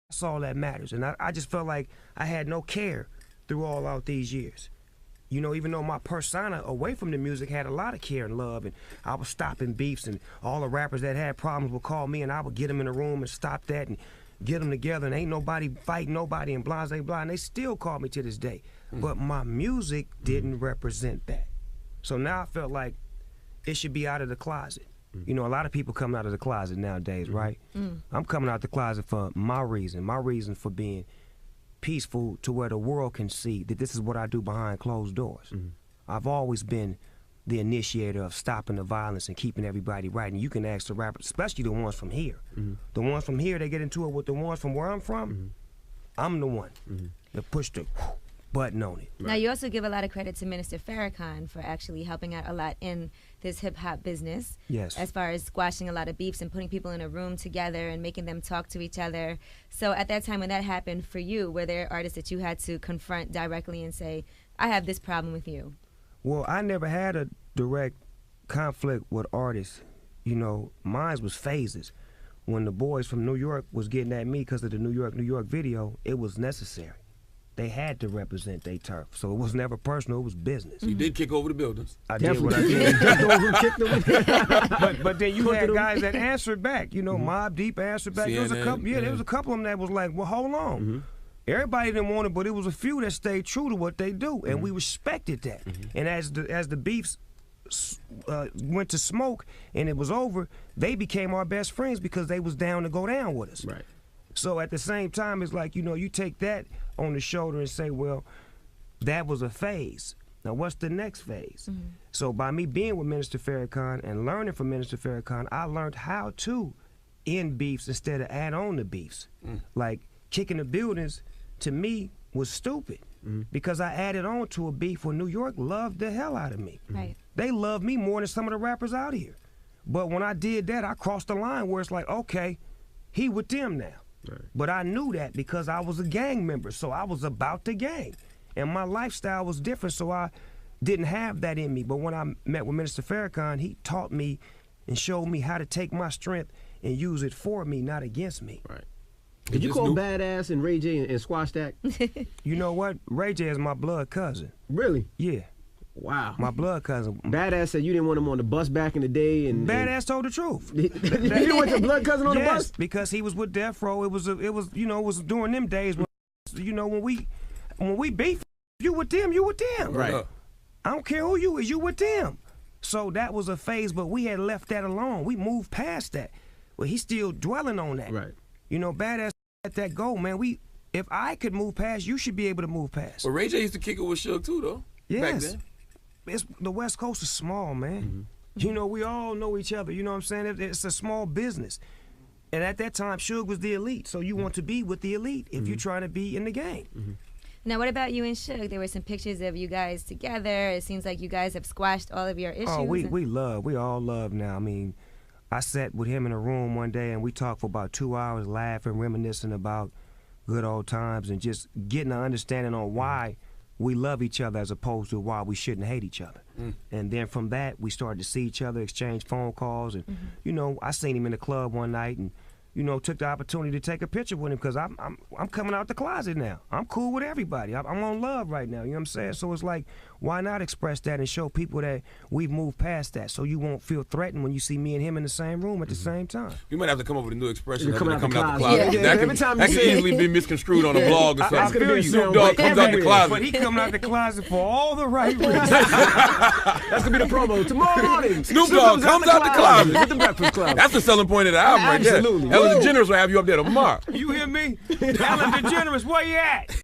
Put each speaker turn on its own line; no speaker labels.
That's all that matters. And I just felt like I had no care through all out these years. You know, even though my persona away from the music had a lot of care and love, and I was stopping beefs, and all the rappers that had problems would call me, and I would get them in a room and stop that and get them together, and ain't nobody fighting nobody, and blah, blah, blah, and they still call me to this day. But my music didn't represent that. So now I felt like it should be out of the closet. You know, a lot of people come out of the closet nowadays, right? I'm coming out the closet for my reason for being peaceful, to where the world can see that this is what I do behind closed doors. I've always been the initiator of stopping the violence and keeping everybody right. And you can ask the rappers, especially the ones from here. The ones from here, they get into it with the ones from where I'm from. I'm the one that pushed the button on it.
Now, you also give a lot of credit to Minister Farrakhan for actually helping out a lot in this hip-hop business.
Yes.
As far as squashing a lot of beefs and putting people in a room together and making them talk to each other. So at that time when that happened for you, were there artists that you had to confront directly and say, I have this problem with you?
Well, I never had a direct conflict with artists. You know, mine was phases. When the boys from New York was getting at me because of the New York video, it was necessary. They had to represent their turf. So it was never personal, it was business.
You did kick over the buildings.
I did what I did. but then you had guys that answered back. You know, Mobb Deep answered back. There was a couple, there was a couple of them that was like, well, hold on. Everybody didn't want it, but it was a few that stayed true to what they do, and we respected that. And as the beefs went to smoke and it was over, they became our best friends because they was down to go down with us.
Right.
So at the same time, it's like, you know, you take that on the shoulder and say, well, that was a phase. Now, what's the next phase? So by me being with Minister Farrakhan and learning from Minister Farrakhan, I learned how to end beefs instead of add on the beefs. Like, kicking the buildings, to me, was stupid because I added on to a beef where New York loved the hell out of me.
Right.
They love me more than some of the rappers out here. But when I did that, I crossed the line where it's like, okay, he with them now.
Right.
But I knew that because I was a gang member, so I was about the gang. And my lifestyle was different, so I didn't have that in me. But when I met with Minister Farrakhan, he taught me and showed me how to take my strength and use it for me, not against me.
Right. Did you call Badass and Ray J and squash that?
You know what? Ray J is my blood cousin.
Really?
Yeah.
Wow.
My blood cousin.
Badass said you didn't want him on the bus back in the day, and
Badass told the truth.
You didn't want your blood cousin on the bus?
Because he was with Death Row. It was during them days when, you know, when we beef, you with them, you with them.
Right.
I don't care who you is, you with them. So that was a phase, but we had left that alone. We moved past that. Well, he's still dwelling on that.
Right.
You know, Badass let that go, man. If I could move past, you should be able to move past.
Well, Ray J used to kick it with Suge too, though.
Yes.
Back then.
The West Coast is small, man. You know, we all know each other. You know what I'm saying? It's a small business. And at that time, Suge was the elite. So you want to be with the elite if you're trying to be in the game.
Now, what about you and Suge? There were some pictures of you guys together. It seems like you guys have squashed all of your issues.
Oh, we all love now. I mean, I sat with him in a room one day and we talked for about 2 hours, laughing, reminiscing about good old times and just getting an understanding on why we love each other as opposed to why we shouldn't hate each other. And then from that, we started to see each other, exchange phone calls. And, you know, I seen him in the club one night and, you know, took the opportunity to take a picture with him because I'm coming out the closet now. I'm cool with everybody. I'm on love right now, you know what I'm saying? So it's like, why not express that and show people that we've moved past that so you won't feel threatened when you see me and him in the same room at the same time.
You might have to come up with a new expression.
Coming out the closet.
That can easily be misconstrued on a blog or something.
I feel you.
Snoop Dogg comes out the closet.
But he coming out the closet for all the right reasons.
That's going to be the promo tomorrow morning.
Snoop Dogg comes out the closet.
With the Breakfast Club.
That's the selling point of the album right there.
Absolutely.
Ellen DeGeneres will have you up there tomorrow.
You hear me? Ellen DeGeneres, where you at?